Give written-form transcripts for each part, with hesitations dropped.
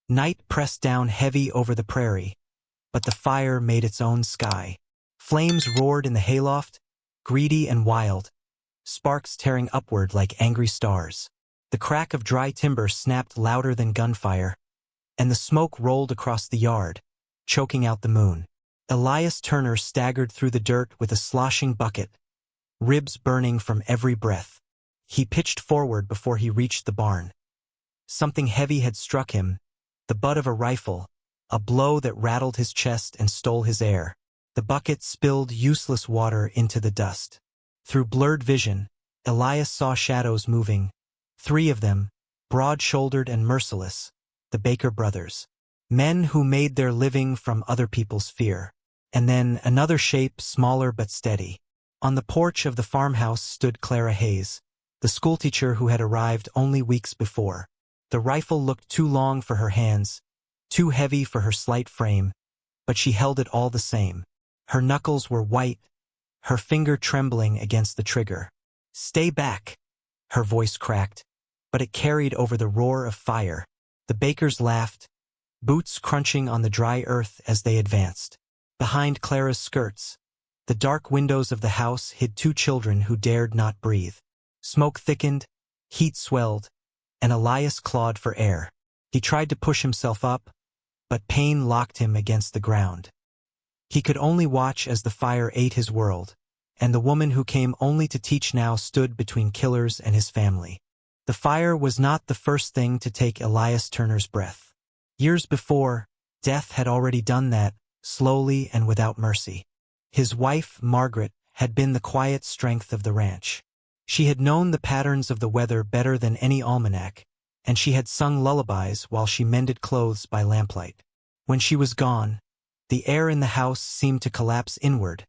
Night pressed down heavy over the prairie, but the fire made its own sky. Flames roared in the hayloft, greedy and wild, sparks tearing upward like angry stars. The crack of dry timber snapped louder than gunfire, and the smoke rolled across the yard, choking out the moon. Elias Turner staggered through the dirt with a sloshing bucket, ribs burning from every breath. He pitched forward before he reached the barn. Something heavy had struck him, the butt of a rifle, a blow that rattled his chest and stole his air. The bucket spilled useless water into the dust. Through blurred vision, Elias saw shadows moving, 3 of them, broad-shouldered and merciless, the Baker brothers. Men who made their living from other people's fear. And then another shape, smaller but steady. On the porch of the farmhouse stood Clara Hayes, the schoolteacher who had arrived only weeks before. The rifle looked too long for her hands, too heavy for her slight frame, but she held it all the same. Her knuckles were white, her finger trembling against the trigger. "Stay back," her voice cracked, but it carried over the roar of fire. The Bakers laughed, boots crunching on the dry earth as they advanced. Behind Clara's skirts, the dark windows of the house hid 2 children who dared not breathe. Smoke thickened, heat swelled, and Elias clawed for air. He tried to push himself up, but pain locked him against the ground. He could only watch as the fire ate his world, and the woman who came only to teach now stood between killers and his family. The fire was not the first thing to take Elias Turner's breath. Years before, death had already done that, slowly and without mercy. His wife, Margaret, had been the quiet strength of the ranch. She had known the patterns of the weather better than any almanac, and she had sung lullabies while she mended clothes by lamplight. When she was gone, the air in the house seemed to collapse inward,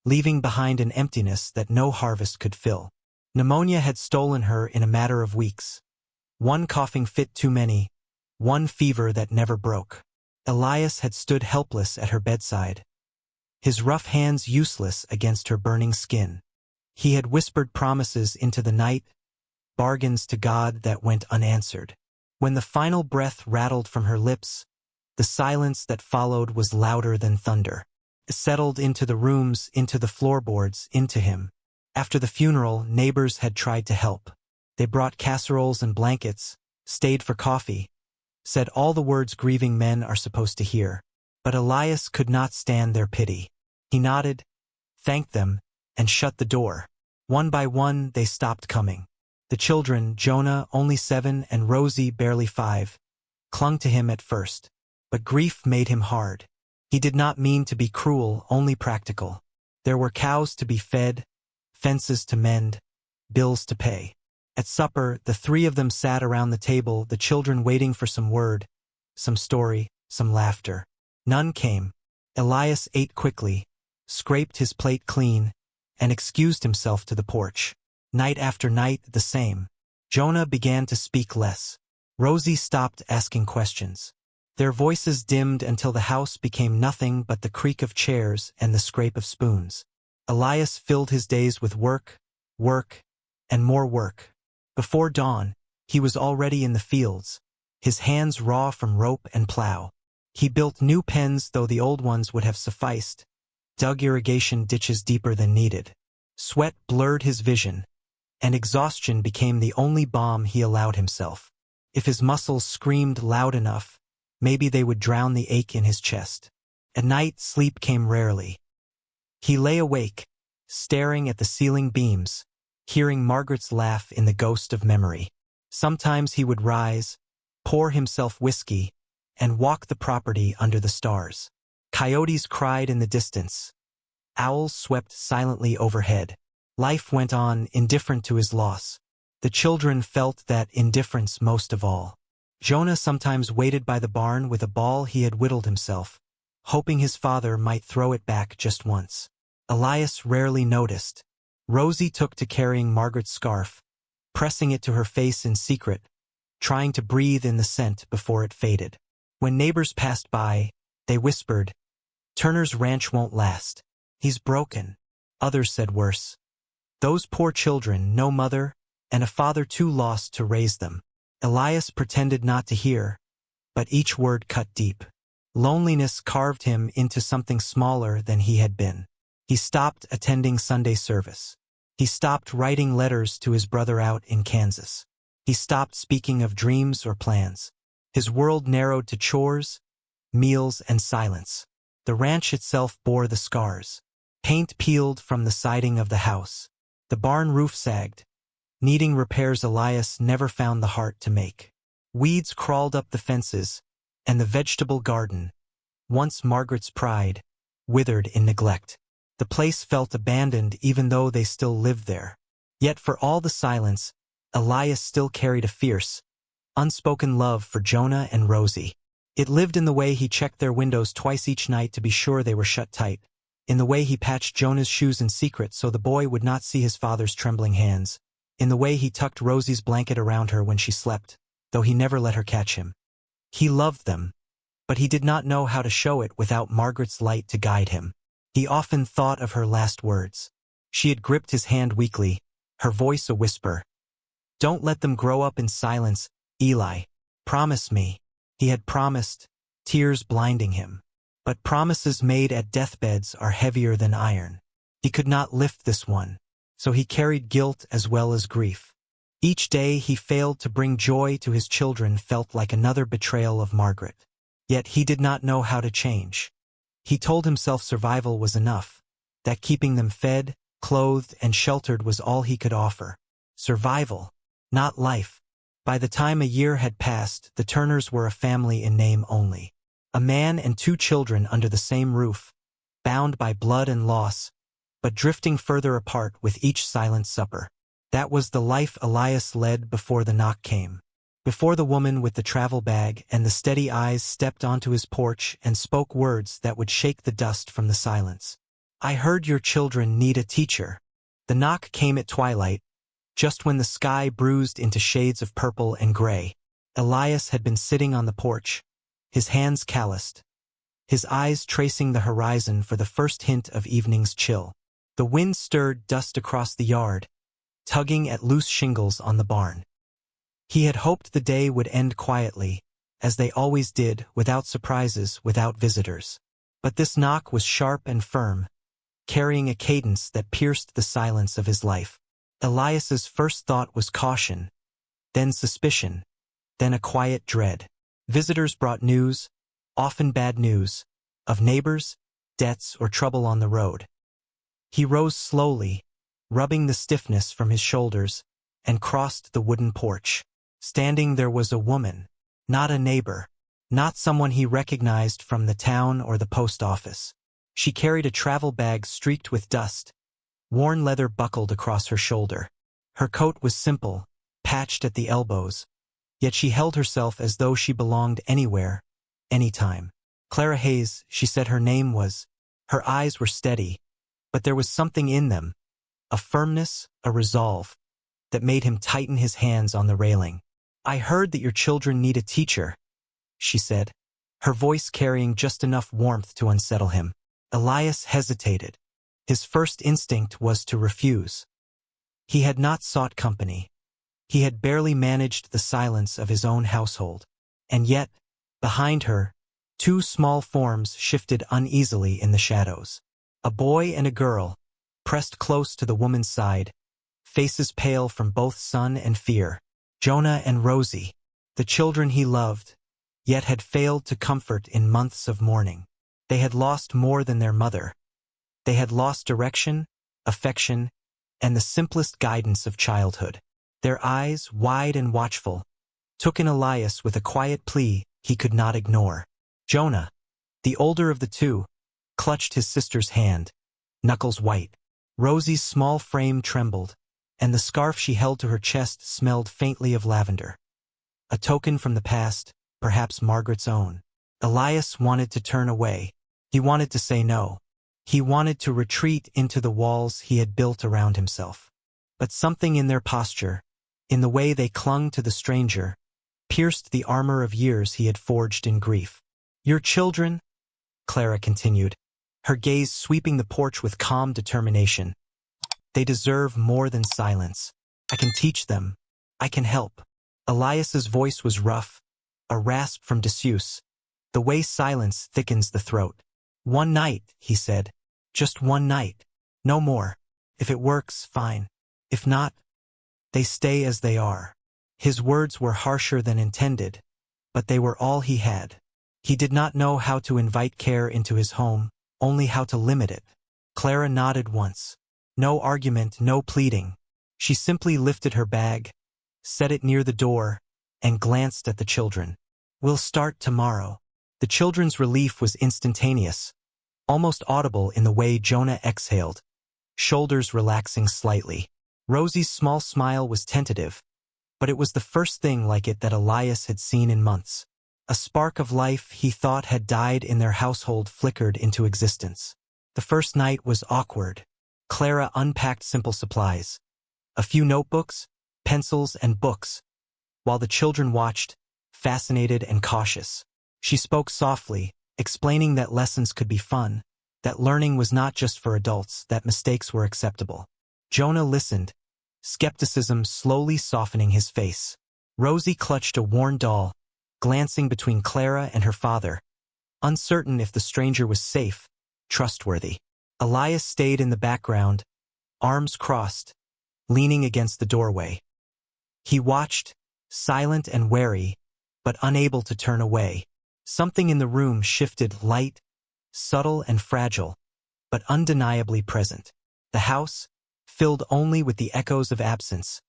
leaving behind an emptiness that no harvest could fill. Pneumonia had stolen her in a matter of weeks. 1 coughing fit too many, 1 fever that never broke. Elias had stood helpless at her bedside, his rough hands useless against her burning skin. He had whispered promises into the night, bargains to God that went unanswered. When the final breath rattled from her lips, the silence that followed was louder than thunder. It settled into the rooms, into the floorboards, into him. After the funeral, neighbors had tried to help. They brought casseroles and blankets, stayed for coffee, said all the words grieving men are supposed to hear. But Elias could not stand their pity. He nodded, thanked them, and shut the door. One by one, they stopped coming. The children, Jonah, only 7, and Rosie, barely 5, clung to him at first. But grief made him hard. He did not mean to be cruel, only practical. There were cows to be fed, fences to mend, bills to pay. At supper, the 3 of them sat around the table, the children waiting for some word, some story, some laughter. None came. Elias ate quickly, scraped his plate clean, and excused himself to the porch. Night after night, the same. Jonah began to speak less. Rosie stopped asking questions. Their voices dimmed until the house became nothing but the creak of chairs and the scrape of spoons. Elias filled his days with work, and more work. Before dawn, he was already in the fields, his hands raw from rope and plow. He built new pens though the old ones would have sufficed, dug irrigation ditches deeper than needed. Sweat blurred his vision, and exhaustion became the only balm he allowed himself. If his muscles screamed loud enough, maybe they would drown the ache in his chest. At night, sleep came rarely. He lay awake, staring at the ceiling beams, hearing Margaret's laugh in the ghost of memory. Sometimes he would rise, pour himself whiskey, and walk the property under the stars. Coyotes cried in the distance. Owls swept silently overhead. Life went on, indifferent to his loss. The children felt that indifference most of all. Jonah sometimes waited by the barn with a ball he had whittled himself, hoping his father might throw it back just once. Elias rarely noticed. Rosie took to carrying Margaret's scarf, pressing it to her face in secret, trying to breathe in the scent before it faded. When neighbors passed by, they whispered, "Turner's ranch won't last. He's broken." Others said worse. Those poor children, no mother, and a father too lost to raise them. Elias pretended not to hear, but each word cut deep. Loneliness carved him into something smaller than he had been. He stopped attending Sunday service. He stopped writing letters to his brother out in Kansas. He stopped speaking of dreams or plans. His world narrowed to chores, meals, and silence. The ranch itself bore the scars. Paint peeled from the siding of the house. The barn roof sagged, needing repairs Elias never found the heart to make. Weeds crawled up the fences, and the vegetable garden, once Margaret's pride, withered in neglect. The place felt abandoned even though they still lived there. Yet for all the silence, Elias still carried a fierce, unspoken love for Jonah and Rosie. It lived in the way he checked their windows twice each night to be sure they were shut tight, in the way he patched Jonah's shoes in secret so the boy would not see his father's trembling hands, in the way he tucked Rosie's blanket around her when she slept, though he never let her catch him. He loved them, but he did not know how to show it without Margaret's light to guide him. He often thought of her last words. She had gripped his hand weakly, her voice a whisper. "Don't let them grow up in silence, Eli. Promise me." He had promised, tears blinding him. But promises made at deathbeds are heavier than iron. He could not lift this one, so he carried guilt as well as grief. Each day he failed to bring joy to his children felt like another betrayal of Margaret. Yet he did not know how to change. He told himself survival was enough, that keeping them fed, clothed, and sheltered was all he could offer. Survival, not life. By the time a year had passed, the Turners were a family in name only. A man and 2 children under the same roof, bound by blood and loss, but drifting further apart with each silent supper. That was the life Elias led before the knock came. Before the woman with the travel bag and the steady eyes stepped onto his porch and spoke words that would shake the dust from the silence. "I heard your children need a teacher." The knock came at twilight, just when the sky bruised into shades of purple and gray. Elias had been sitting on the porch, his hands calloused, his eyes tracing the horizon for the first hint of evening's chill. The wind stirred dust across the yard, tugging at loose shingles on the barn. He had hoped the day would end quietly, as they always did, without surprises, without visitors. But this knock was sharp and firm, carrying a cadence that pierced the silence of his life. Elias's first thought was caution, then suspicion, then a quiet dread. Visitors brought news, often bad news, of neighbors, debts, or trouble on the road. He rose slowly, rubbing the stiffness from his shoulders, and crossed the wooden porch. Standing there was a woman, not a neighbor, not someone he recognized from the town or the post office. She carried a travel bag streaked with dust, worn leather buckled across her shoulder. Her coat was simple, patched at the elbows, yet she held herself as though she belonged anywhere, anytime. Clara Hayes, she said her name was. Her eyes were steady, but there was something in them, a firmness, a resolve, that made him tighten his hands on the railing. "I heard that your children need a teacher," she said, her voice carrying just enough warmth to unsettle him. Elias hesitated. His first instinct was to refuse. He had not sought company. He had barely managed the silence of his own household. And yet, behind her, 2 small forms shifted uneasily in the shadows. A boy and a girl, pressed close to the woman's side, faces pale from both sun and fear. Jonah and Rosie, the children he loved, yet had failed to comfort in months of mourning. They had lost more than their mother. They had lost direction, affection, and the simplest guidance of childhood. Their eyes, wide and watchful, took in Elias with a quiet plea he could not ignore. Jonah, the older of the 2, clutched his sister's hand, knuckles white. Rosie's small frame trembled, and the scarf she held to her chest smelled faintly of lavender. A token from the past, perhaps Margaret's own. Elias wanted to turn away. He wanted to say no. He wanted to retreat into the walls he had built around himself. But something in their posture, in the way they clung to the stranger, pierced the armor of years he had forged in grief. "Your children," Clara continued, her gaze sweeping the porch with calm determination. "They deserve more than silence. I can teach them. I can help." Elias's voice was rough, a rasp from disuse, the way silence thickens the throat. "One night," he said. "Just one night. No more. If it works, fine. If not, they stay as they are." His words were harsher than intended, but they were all he had. He did not know how to invite care into his home, only how to limit it. Clara nodded once. No argument, no pleading. She simply lifted her bag, set it near the door, and glanced at the children. "We'll start tomorrow." The children's relief was instantaneous, almost audible in the way Jonah exhaled, shoulders relaxing slightly. Rosie's small smile was tentative, but it was the first thing like it that Elias had seen in months. A spark of life he thought had died in their household flickered into existence. The first night was awkward. Clara unpacked simple supplies, a few notebooks, pencils, and books, while the children watched, fascinated and cautious. She spoke softly, explaining that lessons could be fun, that learning was not just for adults, that mistakes were acceptable. Jonah listened, skepticism slowly softening his face. Rosie clutched a worn doll, glancing between Clara and her father, uncertain if the stranger was safe, trustworthy. Elias stayed in the background, arms crossed, leaning against the doorway. He watched, silent and wary, but unable to turn away. Something in the room shifted, light, subtle and fragile, but undeniably present. The house, filled only with the echoes of absence,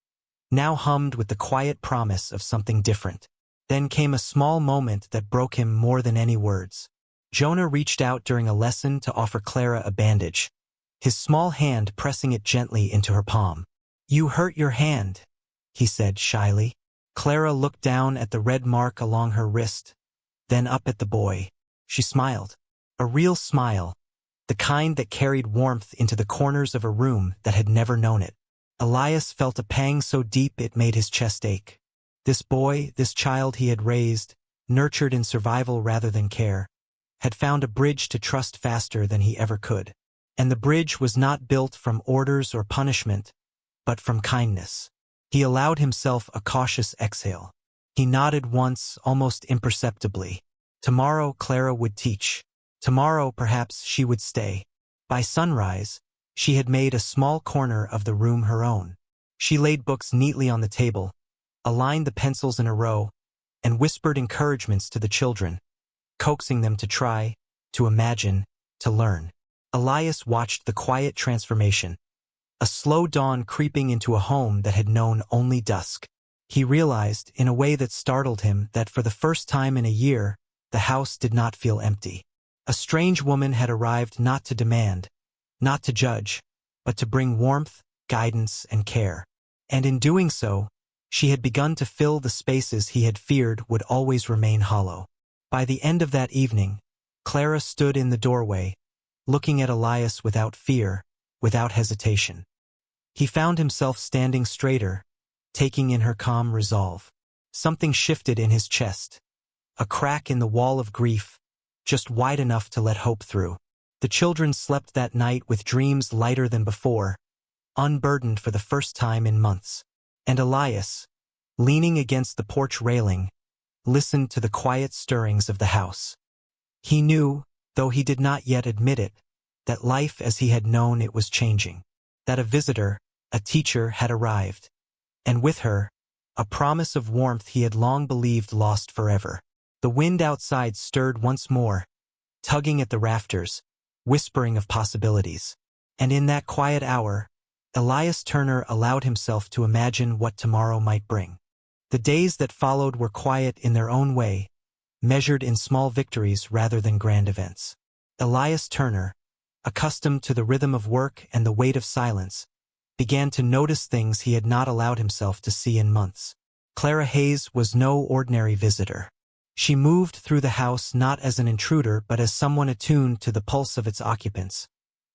now hummed with the quiet promise of something different. Then came a small moment that broke him more than any words. Jonah reached out during a lesson to offer Clara a bandage, his small hand pressing it gently into her palm. "You hurt your hand," he said shyly. Clara looked down at the red mark along her wrist, then up at the boy. She smiled. A real smile, the kind that carried warmth into the corners of a room that had never known it. Elias felt a pang so deep it made his chest ache. This boy, this child he had raised, nurtured in survival rather than care, had found a bridge to trust faster than he ever could. And the bridge was not built from orders or punishment, but from kindness. He allowed himself a cautious exhale. He nodded once, almost imperceptibly. Tomorrow Clara would teach. Tomorrow perhaps she would stay. By sunrise, she had made a small corner of the room her own. She laid books neatly on the table, aligned the pencils in a row, and whispered encouragements to the children, coaxing them to try, to imagine, to learn. Elias watched the quiet transformation, a slow dawn creeping into a home that had known only dusk. He realized, in a way that startled him, that for the first time in a year, the house did not feel empty. A strange woman had arrived not to demand, not to judge, but to bring warmth, guidance, and care. And in doing so, she had begun to fill the spaces he had feared would always remain hollow. By the end of that evening, Clara stood in the doorway, looking at Elias without fear, without hesitation. He found himself standing straighter, taking in her calm resolve. Something shifted in his chest, a crack in the wall of grief, just wide enough to let hope through. The children slept that night with dreams lighter than before, unburdened for the first time in months. And Elias, leaning against the porch railing, listened to the quiet stirrings of the house. He knew, though he did not yet admit it, that life as he had known it was changing. That a visitor, a teacher, had arrived. And with her, a promise of warmth he had long believed lost forever. The wind outside stirred once more, tugging at the rafters, whispering of possibilities. And in that quiet hour, Elias Turner allowed himself to imagine what tomorrow might bring. The days that followed were quiet in their own way, measured in small victories rather than grand events. Elias Turner, accustomed to the rhythm of work and the weight of silence, began to notice things he had not allowed himself to see in months. Clara Hayes was no ordinary visitor. She moved through the house not as an intruder but as someone attuned to the pulse of its occupants,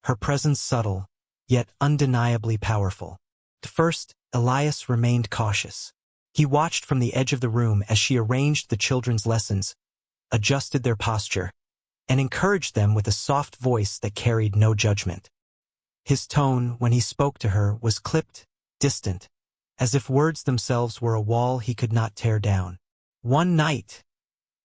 her presence subtle, yet undeniably powerful. At first, Elias remained cautious. He watched from the edge of the room as she arranged the children's lessons, adjusted their posture, and encouraged them with a soft voice that carried no judgment. His tone, when he spoke to her, was clipped, distant, as if words themselves were a wall he could not tear down. "One night,"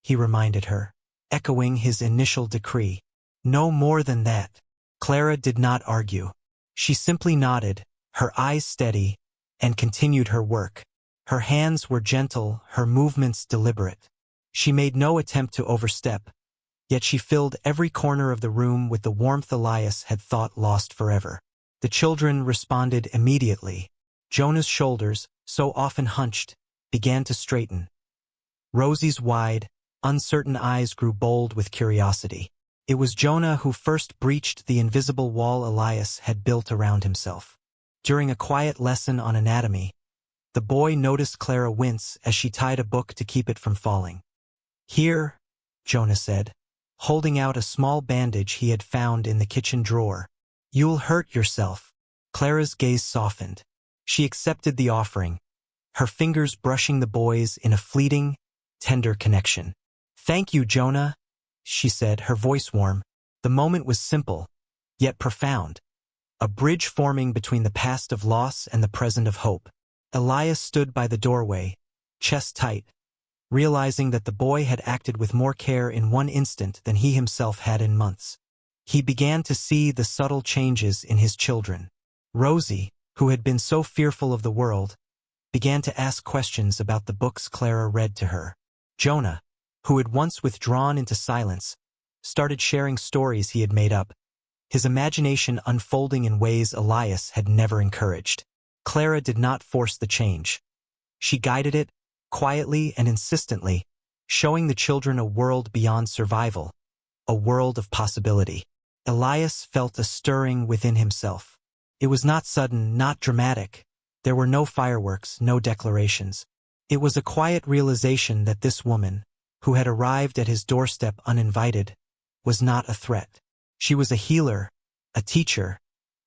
he reminded her, echoing his initial decree. No more than that. Clara did not argue. She simply nodded, her eyes steady, and continued her work. Her hands were gentle, her movements deliberate. She made no attempt to overstep, yet she filled every corner of the room with the warmth Elias had thought lost forever. The children responded immediately. Jonah's shoulders, so often hunched, began to straighten. Rosie's wide, uncertain eyes grew bold with curiosity. It was Jonah who first breached the invisible wall Elias had built around himself. During a quiet lesson on anatomy, the boy noticed Clara wince as she tied a book to keep it from falling. Here, Jonah said, holding out a small bandage he had found in the kitchen drawer. You'll hurt yourself. Clara's gaze softened. She accepted the offering, her fingers brushing the boy's in a fleeting, tender connection. Thank you, Jonah, she said, her voice warm. The moment was simple, yet profound. A bridge forming between the past of loss and the present of hope. Elias stood by the doorway, chest tight, realizing that the boy had acted with more care in one instant than he himself had in months. He began to see the subtle changes in his children. Rosie, who had been so fearful of the world, began to ask questions about the books Clara read to her. Jonah, who had once withdrawn into silence, started sharing stories he had made up, his imagination unfolding in ways Elias had never encouraged. Clara did not force the change. She guided it, quietly and insistently, showing the children a world beyond survival, a world of possibility. Elias felt a stirring within himself. It was not sudden, not dramatic. There were no fireworks, no declarations. It was a quiet realization that this woman, who had arrived at his doorstep uninvited, was not a threat. She was a healer, a teacher,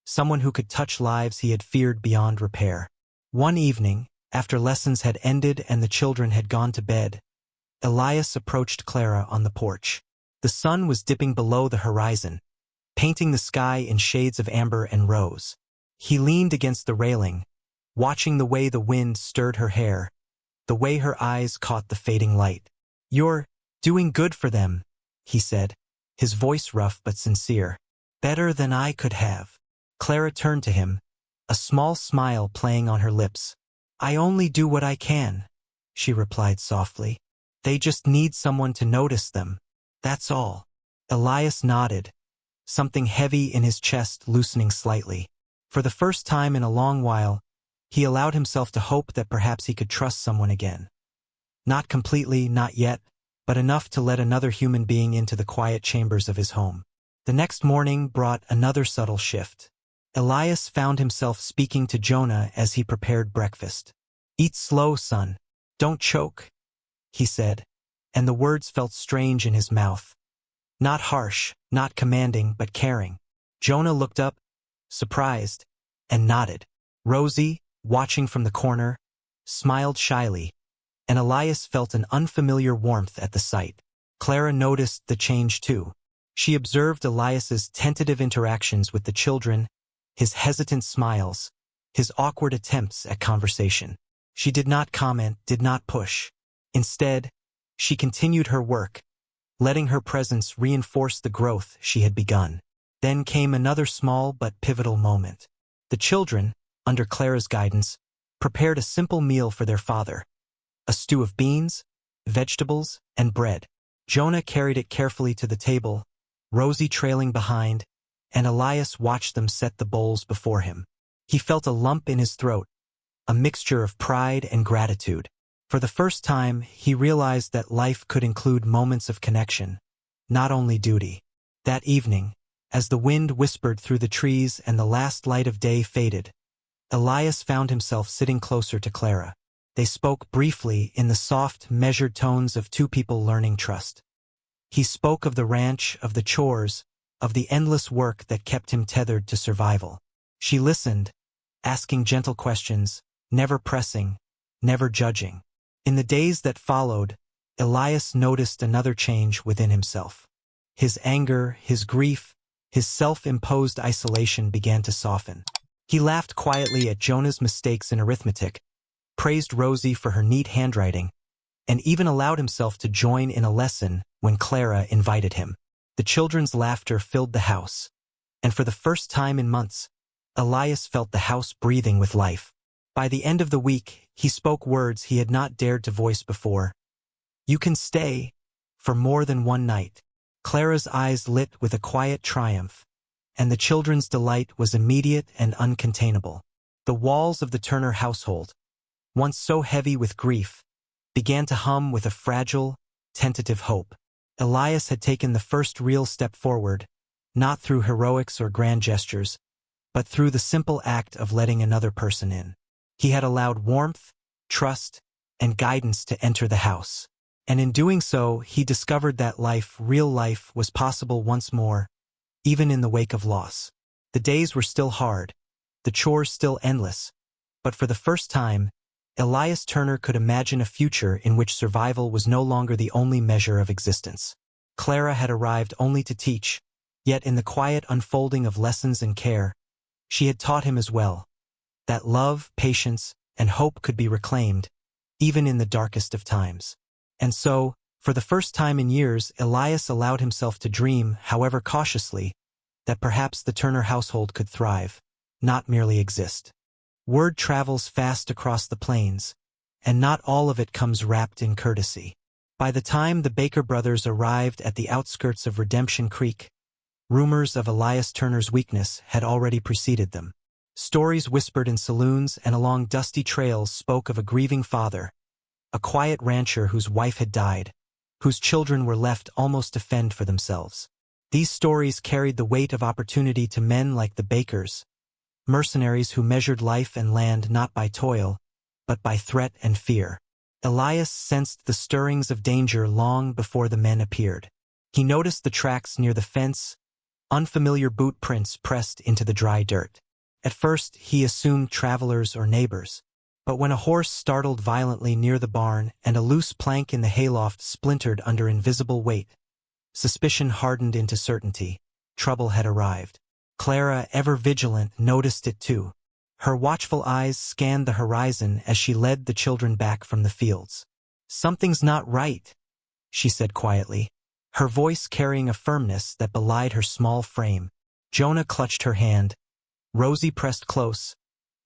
someone who could touch lives he had feared beyond repair. One evening, after lessons had ended and the children had gone to bed, Elias approached Clara on the porch. The sun was dipping below the horizon, painting the sky in shades of amber and rose. He leaned against the railing, watching the way the wind stirred her hair, the way her eyes caught the fading light. You're doing good for them, he said, his voice rough but sincere. Better than I could have. Clara turned to him, a small smile playing on her lips. I only do what I can, she replied softly. They just need someone to notice them. That's all. Elias nodded, something heavy in his chest loosening slightly. For the first time in a long while, he allowed himself to hope that perhaps he could trust someone again. Not completely, not yet, but enough to let another human being into the quiet chambers of his home. The next morning brought another subtle shift. Elias found himself speaking to Jonah as he prepared breakfast. Eat slow, son. Don't choke, he said, and the words felt strange in his mouth. Not harsh, not commanding, but caring. Jonah looked up, surprised, and nodded. Rosie, watching from the corner, smiled shyly, and Elias felt an unfamiliar warmth at the sight. Clara noticed the change too. She observed Elias's tentative interactions with the children, his hesitant smiles, his awkward attempts at conversation. She did not comment, did not push. Instead, she continued her work, letting her presence reinforce the growth she had begun. Then came another small but pivotal moment. The children, under Clara's guidance, prepared a simple meal for their father. A stew of beans, vegetables, and bread. Jonah carried it carefully to the table, Rosie trailing behind, and Elias watched them set the bowls before him. He felt a lump in his throat, a mixture of pride and gratitude. For the first time, he realized that life could include moments of connection, not only duty. That evening, as the wind whispered through the trees and the last light of day faded, Elias found himself sitting closer to Clara. They spoke briefly in the soft, measured tones of two people learning trust. He spoke of the ranch, of the chores, of the endless work that kept him tethered to survival. She listened, asking gentle questions, never pressing, never judging. In the days that followed, Elias noticed another change within himself. His anger, his grief, his self-imposed isolation began to soften. He laughed quietly at Jonah's mistakes in arithmetic, praised Rosie for her neat handwriting, and even allowed himself to join in a lesson when Clara invited him. The children's laughter filled the house, and for the first time in months, Elias felt the house breathing with life. By the end of the week, he spoke words he had not dared to voice before. "You can stay for more than one night." Clara's eyes lit with a quiet triumph, and the children's delight was immediate and uncontainable. The walls of the Turner household, once so heavy with grief, began to hum with a fragile, tentative hope. Elias had taken the first real step forward, not through heroics or grand gestures, but through the simple act of letting another person in. He had allowed warmth, trust, and guidance to enter the house. And in doing so, he discovered that life, real life, was possible once more, even in the wake of loss. The days were still hard, the chores still endless, but for the first time, Elias Turner could imagine a future in which survival was no longer the only measure of existence. Clara had arrived only to teach, yet in the quiet unfolding of lessons and care, she had taught him as well, that love, patience, and hope could be reclaimed, even in the darkest of times. And so, for the first time in years, Elias allowed himself to dream, however cautiously, that perhaps the Turner household could thrive, not merely exist. Word travels fast across the plains, and not all of it comes wrapped in courtesy. By the time the Baker brothers arrived at the outskirts of Redemption Creek, rumors of Elias Turner's weakness had already preceded them. Stories whispered in saloons and along dusty trails spoke of a grieving father, a quiet rancher whose wife had died, whose children were left almost to fend for themselves. These stories carried the weight of opportunity to men like the Bakers, mercenaries who measured life and land not by toil, but by threat and fear. Elias sensed the stirrings of danger long before the men appeared. He noticed the tracks near the fence, unfamiliar boot prints pressed into the dry dirt. At first, he assumed travelers or neighbors, but when a horse startled violently near the barn and a loose plank in the hayloft splintered under invisible weight, suspicion hardened into certainty. Trouble had arrived. Clara, ever vigilant, noticed it too. Her watchful eyes scanned the horizon as she led the children back from the fields. "Something's not right," she said quietly, her voice carrying a firmness that belied her small frame. Jonah clutched her hand, Rosie pressed close,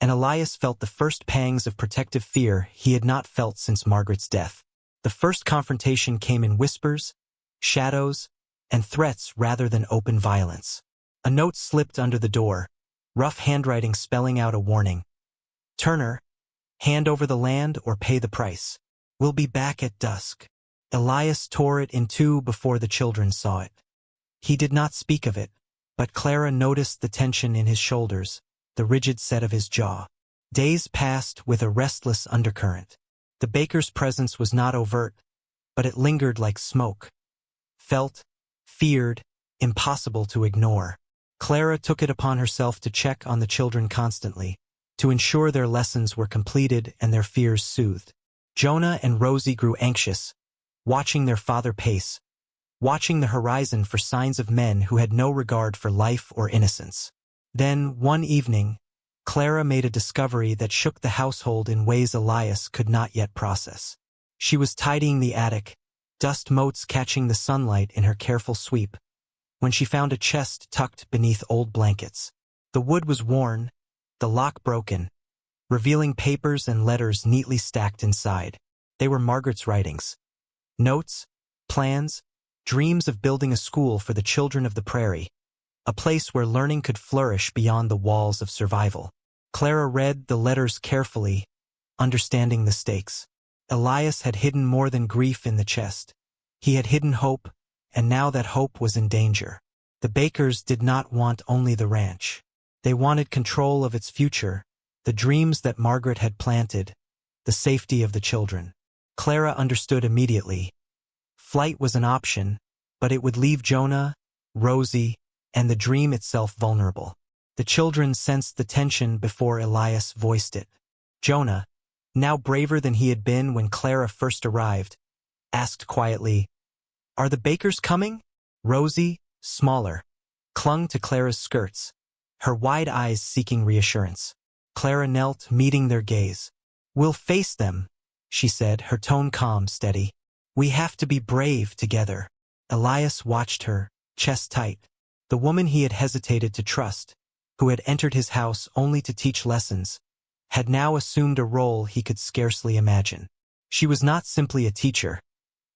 and Elias felt the first pangs of protective fear he had not felt since Margaret's death. The first confrontation came in whispers, shadows, and threats rather than open violence. A note slipped under the door, rough handwriting spelling out a warning. "Turner, hand over the land or pay the price. We'll be back at dusk." Elias tore it in two before the children saw it. He did not speak of it, but Clara noticed the tension in his shoulders, the rigid set of his jaw. Days passed with a restless undercurrent. The baker's presence was not overt, but it lingered like smoke. Felt, feared, impossible to ignore. Clara took it upon herself to check on the children constantly, to ensure their lessons were completed and their fears soothed. Jonah and Rosie grew anxious, watching their father pace, watching the horizon for signs of men who had no regard for life or innocence. Then, one evening, Clara made a discovery that shook the household in ways Elias could not yet process. She was tidying the attic, dust motes catching the sunlight in her careful sweep, when she found a chest tucked beneath old blankets. The wood was worn, the lock broken, revealing papers and letters neatly stacked inside. They were Margaret's writings. Notes, plans, dreams of building a school for the children of the prairie, a place where learning could flourish beyond the walls of survival. Clara read the letters carefully, understanding the stakes. Elias had hidden more than grief in the chest. He had hidden hope, and now that hope was in danger. The Bakers did not want only the ranch. They wanted control of its future, the dreams that Margaret had planted, the safety of the children. Clara understood immediately. Flight was an option, but it would leave Jonah, Rosie, and the dream itself vulnerable. The children sensed the tension before Elias voiced it. Jonah, now braver than he had been when Clara first arrived, asked quietly, "Are the Bakers coming?" Rosie, smaller, clung to Clara's skirts, her wide eyes seeking reassurance. Clara knelt, meeting their gaze. "We'll face them," she said, her tone calm, steady. "We have to be brave together." Elias watched her, chest tight. The woman he had hesitated to trust, who had entered his house only to teach lessons, had now assumed a role he could scarcely imagine. She was not simply a teacher.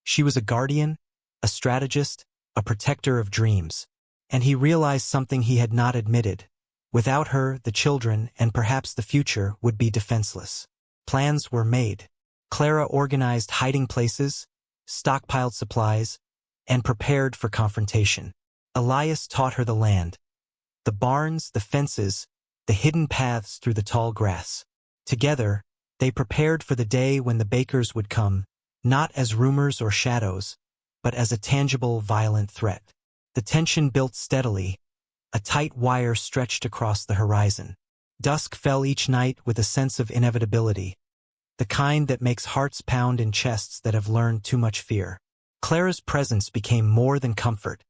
She was a guardian, a strategist, a protector of dreams. And he realized something he had not admitted. Without her, the children, and perhaps the future, would be defenseless. Plans were made. Clara organized hiding places, stockpiled supplies, and prepared for confrontation. Elias taught her the land, the barns, the fences, the hidden paths through the tall grass. Together, they prepared for the day when the Bakers would come, not as rumors or shadows, but as a tangible, violent threat. The tension built steadily. A tight wire stretched across the horizon. Dusk fell each night with a sense of inevitability, the kind that makes hearts pound in chests that have learned too much fear. Clara's presence became more than comfort.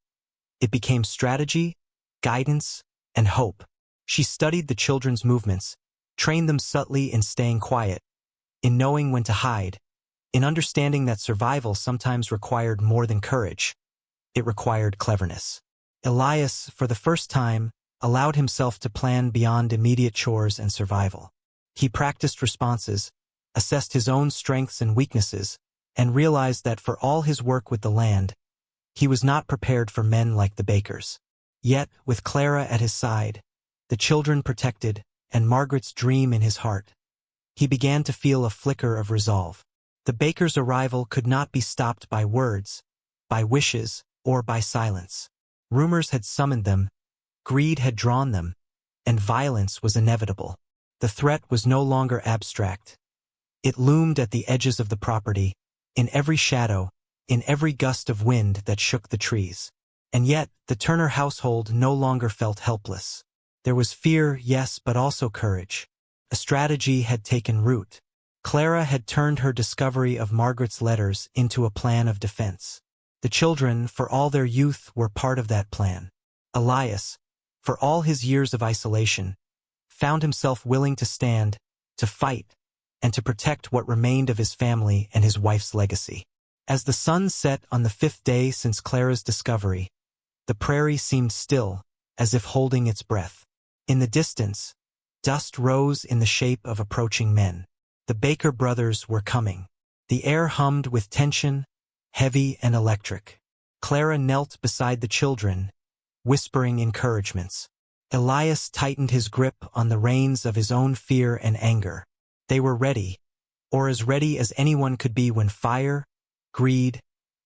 It became strategy, guidance, and hope. She studied the children's movements, trained them subtly in staying quiet, in knowing when to hide, in understanding that survival sometimes required more than courage. It required cleverness. Elias, for the first time, allowed himself to plan beyond immediate chores and survival. He practiced responses, assessed his own strengths and weaknesses, and realized that for all his work with the land, he was not prepared for men like the Bakers. Yet, with Clara at his side, the children protected, and Margaret's dream in his heart, he began to feel a flicker of resolve. The Bakers' arrival could not be stopped by words, by wishes, or by silence. Rumors had summoned them, greed had drawn them, and violence was inevitable. The threat was no longer abstract. It loomed at the edges of the property, in every shadow, in every gust of wind that shook the trees. And yet, the Turner household no longer felt helpless. There was fear, yes, but also courage. A strategy had taken root. Clara had turned her discovery of Margaret's letters into a plan of defense. The children, for all their youth, were part of that plan. Elias, for all his years of isolation, found himself willing to stand, to fight, and to protect what remained of his family and his wife's legacy. As the sun set on the 5th day since Clara's discovery, the prairie seemed still, as if holding its breath. In the distance, dust rose in the shape of approaching men. The Baker brothers were coming. The air hummed with tension, heavy and electric. Clara knelt beside the children, whispering encouragements. Elias tightened his grip on the reins of his own fear and anger. They were ready, or as ready as anyone could be when fire, greed,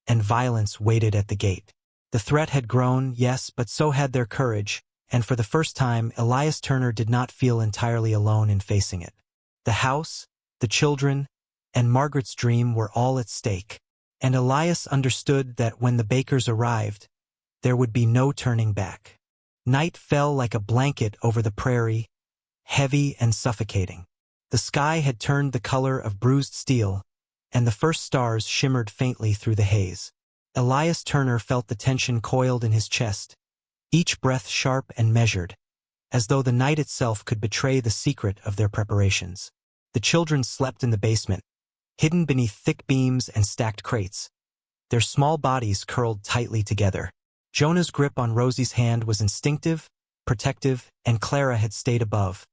and violence waited at the gate. The threat had grown, yes, but so had their courage, and for the first time, Elias Turner did not feel entirely alone in facing it. The house, the children, and Margaret's dream were all at stake. And Elias understood that when the Bakers arrived, there would be no turning back. Night fell like a blanket over the prairie, heavy and suffocating. The sky had turned the color of bruised steel, and the first stars shimmered faintly through the haze. Elias Turner felt the tension coiled in his chest, each breath sharp and measured, as though the night itself could betray the secret of their preparations. The children slept in the basement, hidden beneath thick beams and stacked crates, their small bodies curled tightly together. Jonah's grip on Rosie's hand was instinctive, protective, and Clara had stayed above,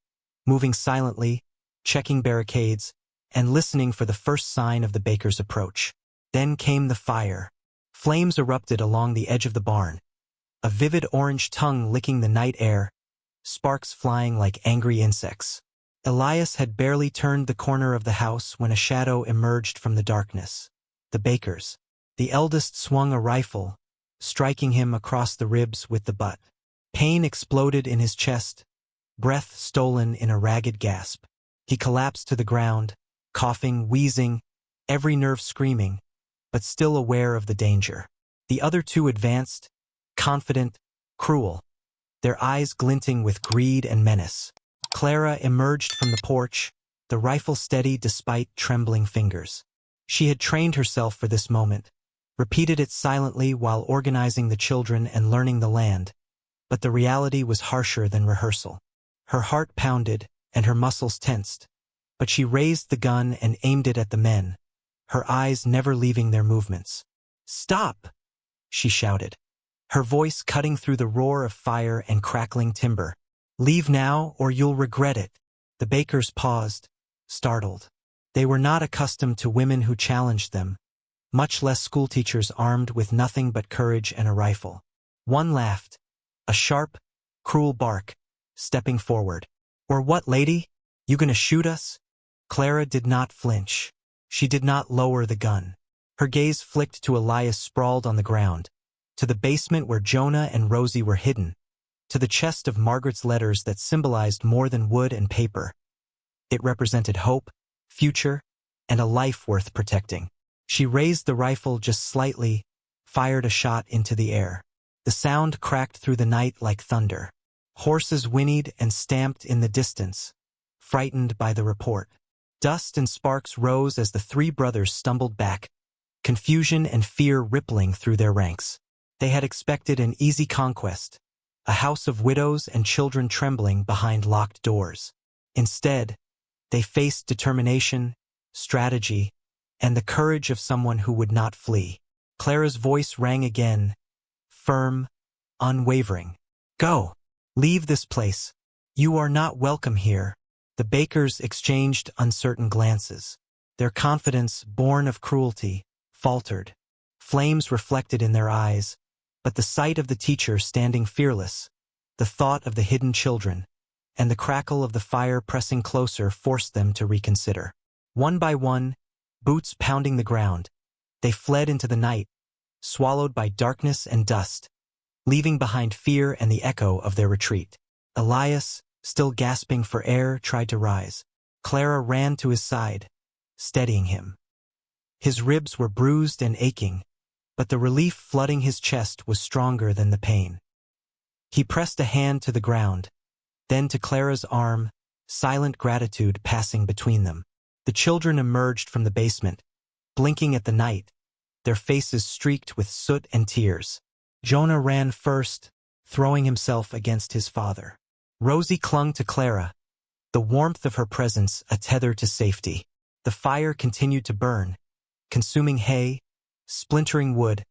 moving silently, checking barricades, and listening for the first sign of the Bakers' approach. Then came the fire. Flames erupted along the edge of the barn, a vivid orange tongue licking the night air, sparks flying like angry insects. Elias had barely turned the corner of the house when a shadow emerged from the darkness. The Bakers. The eldest swung a rifle, striking him across the ribs with the butt. Pain exploded in his chest, breath stolen in a ragged gasp. He collapsed to the ground, coughing, wheezing, every nerve screaming, but still aware of the danger. The other two advanced, confident, cruel, their eyes glinting with greed and menace. Clara emerged from the porch, the rifle steady despite trembling fingers. She had trained herself for this moment, repeated it silently while organizing the children and learning the land, but the reality was harsher than rehearsal. Her heart pounded, and her muscles tensed, but she raised the gun and aimed it at the men, her eyes never leaving their movements. "Stop!" she shouted, her voice cutting through the roar of fire and crackling timber. "Leave now, or you'll regret it." The bakers paused, startled. They were not accustomed to women who challenged them, much less schoolteachers armed with nothing but courage and a rifle. One laughed, a sharp, cruel bark, stepping forward. "Or what, lady? You gonna shoot us?" Clara did not flinch. She did not lower the gun. Her gaze flicked to Elias sprawled on the ground, to the basement where Jonah and Rosie were hidden, to the chest of Margaret's letters that symbolized more than wood and paper. It represented hope, future, and a life worth protecting. She raised the rifle just slightly, fired a shot into the air. The sound cracked through the night like thunder. Horses whinnied and stamped in the distance, frightened by the report. Dust and sparks rose as the three brothers stumbled back, confusion and fear rippling through their ranks. They had expected an easy conquest, a house of widows and children trembling behind locked doors. Instead, they faced determination, strategy, and the courage of someone who would not flee. Clara's voice rang again, firm, unwavering. "Go! Leave this place. You are not welcome here." The bakers exchanged uncertain glances. Their confidence, born of cruelty, faltered. Flames reflected in their eyes, but the sight of the teacher standing fearless, the thought of the hidden children, and the crackle of the fire pressing closer forced them to reconsider. One by one, boots pounding the ground, they fled into the night, swallowed by darkness and dust, leaving behind fear and the echo of their retreat. Elias, still gasping for air, tried to rise. Clara ran to his side, steadying him. His ribs were bruised and aching, but the relief flooding his chest was stronger than the pain. He pressed a hand to the ground, then to Clara's arm, silent gratitude passing between them. The children emerged from the basement, blinking at the night, their faces streaked with soot and tears. Jonah ran first, throwing himself against his father. Rosie clung to Clara, the warmth of her presence a tether to safety. The fire continued to burn, consuming hay, splintering wood,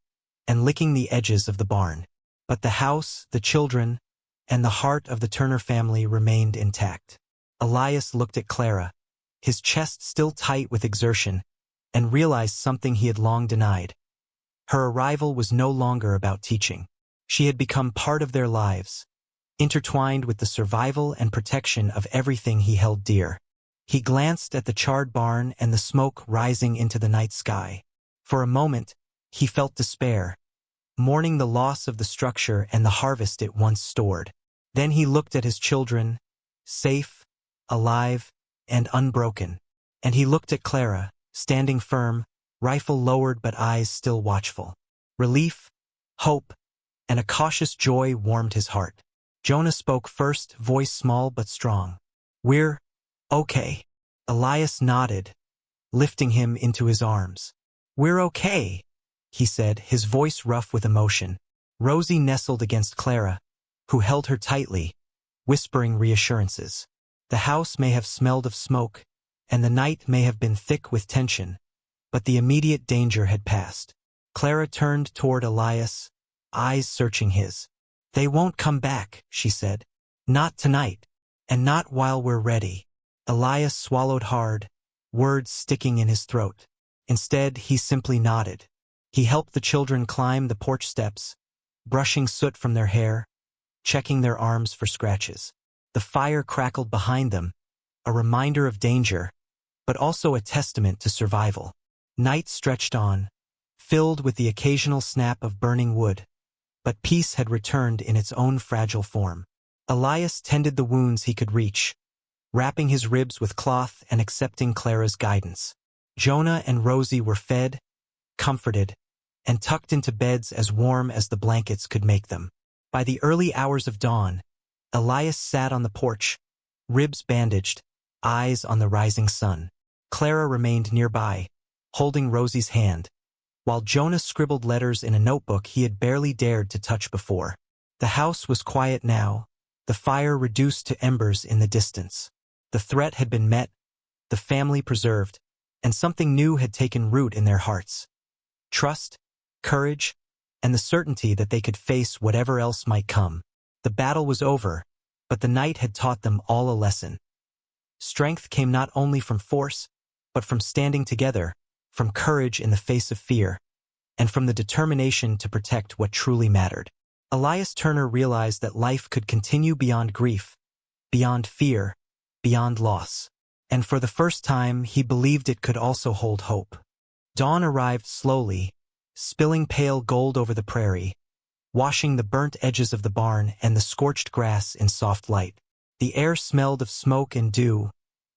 and licking the edges of the barn. But the house, the children, and the heart of the Turner family remained intact. Elias looked at Clara, his chest still tight with exertion, and realized something he had long denied. Her arrival was no longer about teaching. She had become part of their lives, intertwined with the survival and protection of everything he held dear. He glanced at the charred barn and the smoke rising into the night sky. For a moment, he felt despair, mourning the loss of the structure and the harvest it once stored. Then he looked at his children, safe, alive, and unbroken. And he looked at Clara, standing firm, rifle lowered but eyes still watchful. Relief, hope, and a cautious joy warmed his heart. Jonah spoke first, voice small but strong. "We're okay." Elias nodded, lifting him into his arms. "We're okay," he said, his voice rough with emotion. Rosie nestled against Clara, who held her tightly, whispering reassurances. The house may have smelled of smoke, and the night may have been thick with tension, but the immediate danger had passed. Clara turned toward Elias, eyes searching his. "They won't come back," she said. "Not tonight, and not while we're ready." Elias swallowed hard, words sticking in his throat. Instead, he simply nodded. He helped the children climb the porch steps, brushing soot from their hair, checking their arms for scratches. The fire crackled behind them, a reminder of danger, but also a testament to survival. Night stretched on, filled with the occasional snap of burning wood, but peace had returned in its own fragile form. Elias tended the wounds he could reach, wrapping his ribs with cloth and accepting Clara's guidance. Jonah and Rosie were fed, comforted, and tucked into beds as warm as the blankets could make them. By the early hours of dawn, Elias sat on the porch, ribs bandaged, eyes on the rising sun. Clara remained nearby, holding Rosie's hand, while Jonah scribbled letters in a notebook he had barely dared to touch before. The house was quiet now, the fire reduced to embers in the distance. The threat had been met, the family preserved, and something new had taken root in their hearts. Trust, courage, and the certainty that they could face whatever else might come. The battle was over, but the night had taught them all a lesson. Strength came not only from force, but from standing together, from courage in the face of fear, and from the determination to protect what truly mattered. Elias Turner realized that life could continue beyond grief, beyond fear, beyond loss. And for the first time, he believed it could also hold hope. Dawn arrived slowly, spilling pale gold over the prairie, washing the burnt edges of the barn and the scorched grass in soft light. The air smelled of smoke and dew,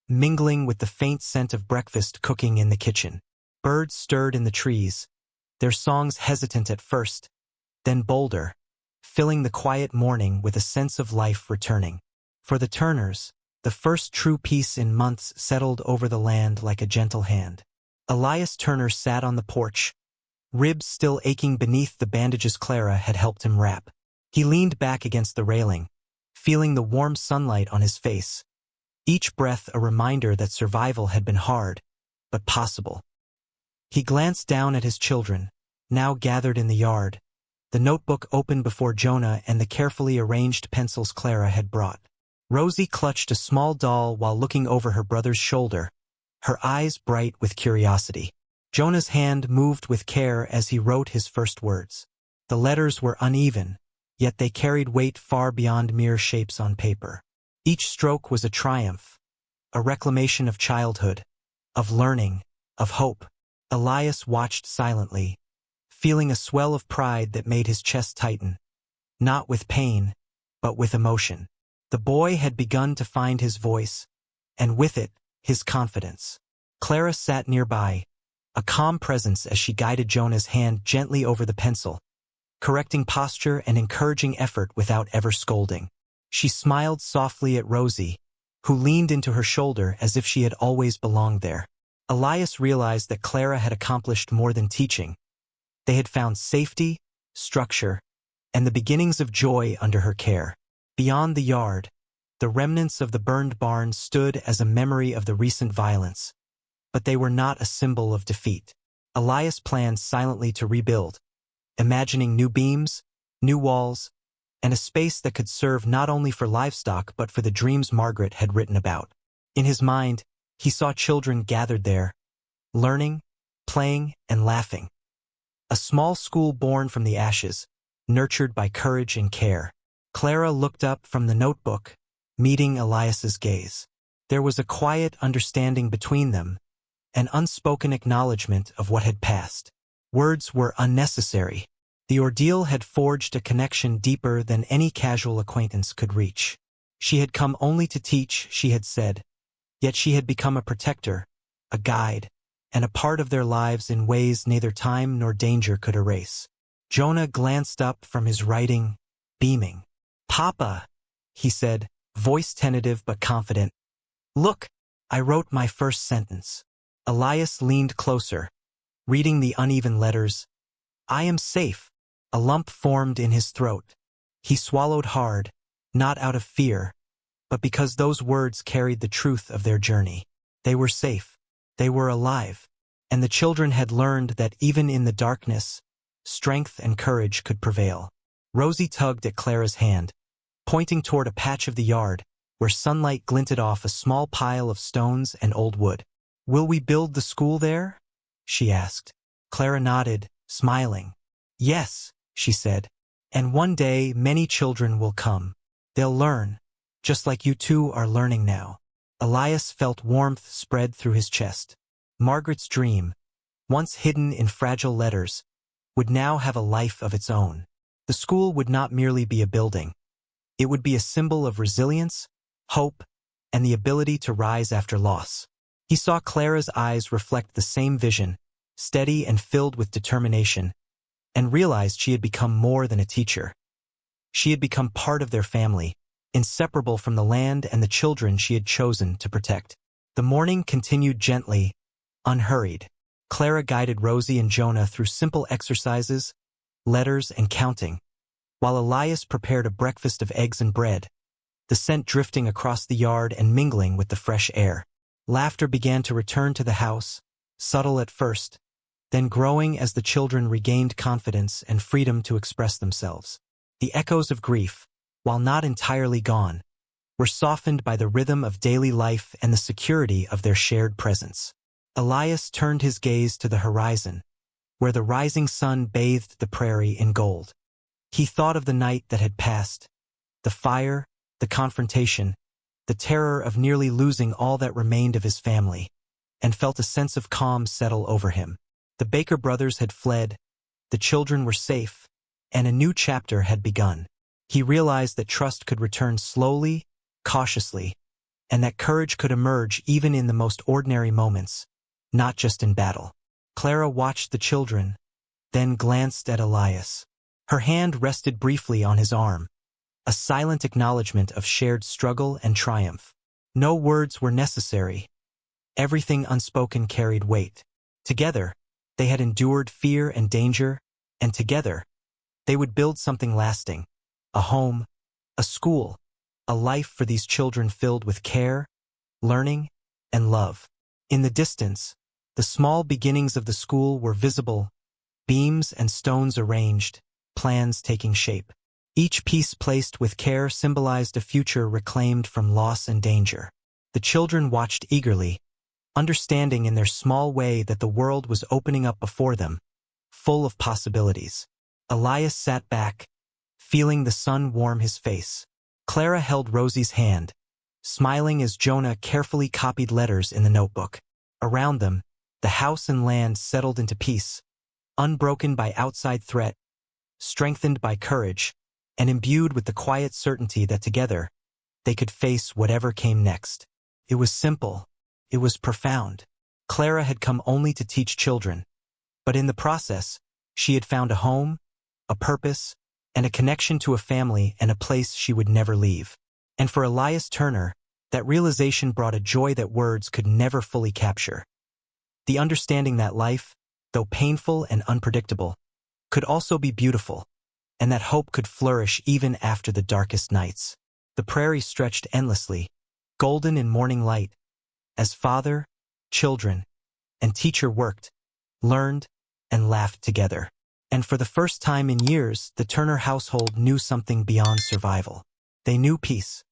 mingling with the faint scent of breakfast cooking in the kitchen. Birds stirred in the trees, their songs hesitant at first, then bolder, filling the quiet morning with a sense of life returning. For the Turners, the first true peace in months settled over the land like a gentle hand. Elias Turner sat on the porch, ribs still aching beneath the bandages Clara had helped him wrap. He leaned back against the railing, feeling the warm sunlight on his face, each breath a reminder that survival had been hard, but possible. He glanced down at his children, now gathered in the yard, the notebook open before Jonah and the carefully arranged pencils Clara had brought. Rosie clutched a small doll while looking over her brother's shoulder, her eyes bright with curiosity. Jonah's hand moved with care as he wrote his first words. The letters were uneven, yet they carried weight far beyond mere shapes on paper. Each stroke was a triumph, a reclamation of childhood, of learning, of hope. Elias watched silently, feeling a swell of pride that made his chest tighten, not with pain, but with emotion. The boy had begun to find his voice, and with it, his confidence. Clara sat nearby, a calm presence as she guided Jonah's hand gently over the pencil, correcting posture and encouraging effort without ever scolding. She smiled softly at Rosie, who leaned into her shoulder as if she had always belonged there. Elias realized that Clara had accomplished more than teaching. They had found safety, structure, and the beginnings of joy under her care. Beyond the yard, the remnants of the burned barn stood as a memory of the recent violence, but they were not a symbol of defeat. Elias planned silently to rebuild, imagining new beams, new walls, and a space that could serve not only for livestock but for the dreams Margaret had written about. In his mind, he saw children gathered there, learning, playing, and laughing. A small school born from the ashes, nurtured by courage and care. Clara looked up from the notebook, meeting Elias's gaze. There was a quiet understanding between them, an unspoken acknowledgement of what had passed. Words were unnecessary. The ordeal had forged a connection deeper than any casual acquaintance could reach. She had come only to teach, she had said, yet she had become a protector, a guide, and a part of their lives in ways neither time nor danger could erase. Jonah glanced up from his writing, beaming. "Papa," he said, voice tentative but confident. "Look, I wrote my first sentence." Elias leaned closer, reading the uneven letters. "I am safe." A lump formed in his throat. He swallowed hard, not out of fear, but because those words carried the truth of their journey. They were safe. They were alive. And the children had learned that even in the darkness, strength and courage could prevail. Rosie tugged at Clara's hand, pointing toward a patch of the yard where sunlight glinted off a small pile of stones and old wood. "Will we build the school there?" she asked. Clara nodded, smiling. "Yes," she said, "and one day many children will come. They'll learn, just like you two are learning now." Elias felt warmth spread through his chest. Margaret's dream, once hidden in fragile letters, would now have a life of its own. The school would not merely be a building. It would be a symbol of resilience, hope, and the ability to rise after loss. He saw Clara's eyes reflect the same vision, steady and filled with determination, and realized she had become more than a teacher. She had become part of their family, inseparable from the land and the children she had chosen to protect. The morning continued gently, unhurried. Clara guided Rosie and Jonah through simple exercises, letters, and counting, while Elias prepared a breakfast of eggs and bread, the scent drifting across the yard and mingling with the fresh air. Laughter began to return to the house, subtle at first, then growing as the children regained confidence and freedom to express themselves. The echoes of grief, while not entirely gone, were softened by the rhythm of daily life and the security of their shared presence. Elias turned his gaze to the horizon, where the rising sun bathed the prairie in gold. He thought of the night that had passed, the fire, the confrontation, the terror of nearly losing all that remained of his family, and felt a sense of calm settle over him. The Baker brothers had fled, the children were safe, and a new chapter had begun. He realized that trust could return slowly, cautiously, and that courage could emerge even in the most ordinary moments, not just in battle. Clara watched the children, then glanced at Elias. Her hand rested briefly on his arm, a silent acknowledgement of shared struggle and triumph. No words were necessary. Everything unspoken carried weight. Together, they had endured fear and danger, and together, they would build something lasting. A home, a school, a life for these children filled with care, learning, and love. In the distance, the small beginnings of the school were visible, beams and stones arranged, plans taking shape. Each piece placed with care symbolized a future reclaimed from loss and danger. The children watched eagerly, understanding in their small way that the world was opening up before them, full of possibilities. Elias sat back, feeling the sun warm his face. Clara held Rosie's hand, smiling as Jonah carefully copied letters in the notebook. Around them, the house and land settled into peace, unbroken by outside threat, strengthened by courage, and imbued with the quiet certainty that together, they could face whatever came next. It was simple. It was profound. Clara had come only to teach children, but in the process, she had found a home, a purpose, and a connection to a family and a place she would never leave. And for Elias Turner, that realization brought a joy that words could never fully capture. The understanding that life, though painful and unpredictable, could also be beautiful, and that hope could flourish even after the darkest nights. The prairie stretched endlessly, golden in morning light, as father, children, and teacher worked, learned, and laughed together. And for the first time in years, the Turner household knew something beyond survival. They knew peace.